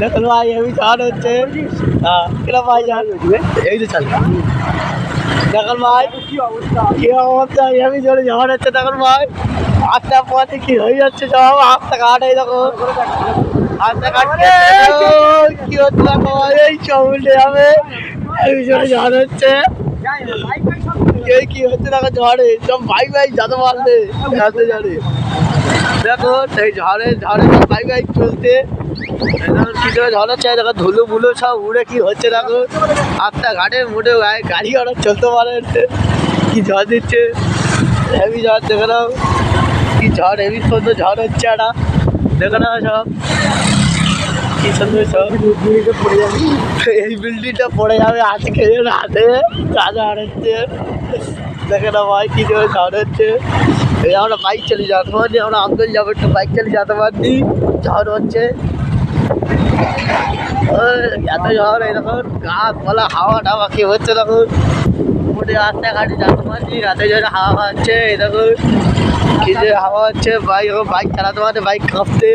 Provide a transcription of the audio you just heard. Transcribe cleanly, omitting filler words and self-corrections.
দেখুন ভাই হেভি ঝড় হচ্ছে। কিরম ভাই ঝড় এই যে চাল দেখুন ভাই কি অবস্থা হেভি জোরে ঝড় হচ্ছে। দেখুন ভাই আটটা পথে কি হয়ে যাচ্ছে সব আটটা ঘাট এই দেখো আটটা ঘাট কি হচ্ছে দেখো এই সব উল্টে যাবে হেভি জোরে ঝড় হচ্ছে। কি হচ্ছে দেখো ঝড়ে সব ভাই ভাই যাতে মারবে যাতে ঝড়ে দেখো সেই ঝড়ে ঝড়ে ভাই ভাই চলতে কি করে ঝড় হচ্ছে দেখো ধুলো বুলো সব উড়ে কি হচ্ছে দেখো আটটা ঘাটে মোটে গাড়ি ঘোড়া চলতে পারে কি ঝড় দিচ্ছে হেভি ঝড় দেখে নাও কি ঝড় হেভি সুন্দর ঝড় হচ্ছে একটা দেখে নাও সব কি সুন্দর সব এই বিল্ডিংটা পড়ে যাবে হাতে খেয়ে হাতে রাজা হারাচ্ছে দেখে না ভাই কি জোরে ঝড় হচ্ছে। এই আমরা বাইক চালিয়ে যেতে পারিনি আমরা আঙ্কেল যাবো একটু বাইক চালিয়ে যেতে পারিনি ঝড় হচ্ছে এত ঝড় এরকম গাছপালা হাওয়া টাওয়া কি হচ্ছে দেখো মোটে রাস্তাঘাটে যেতে পারছি রাতে জোরে হাওয়া খাচ্ছে এই দেখো কি যে হাওয়া হচ্ছে বাইক চালাতে পারছে বাইক কাঁপতে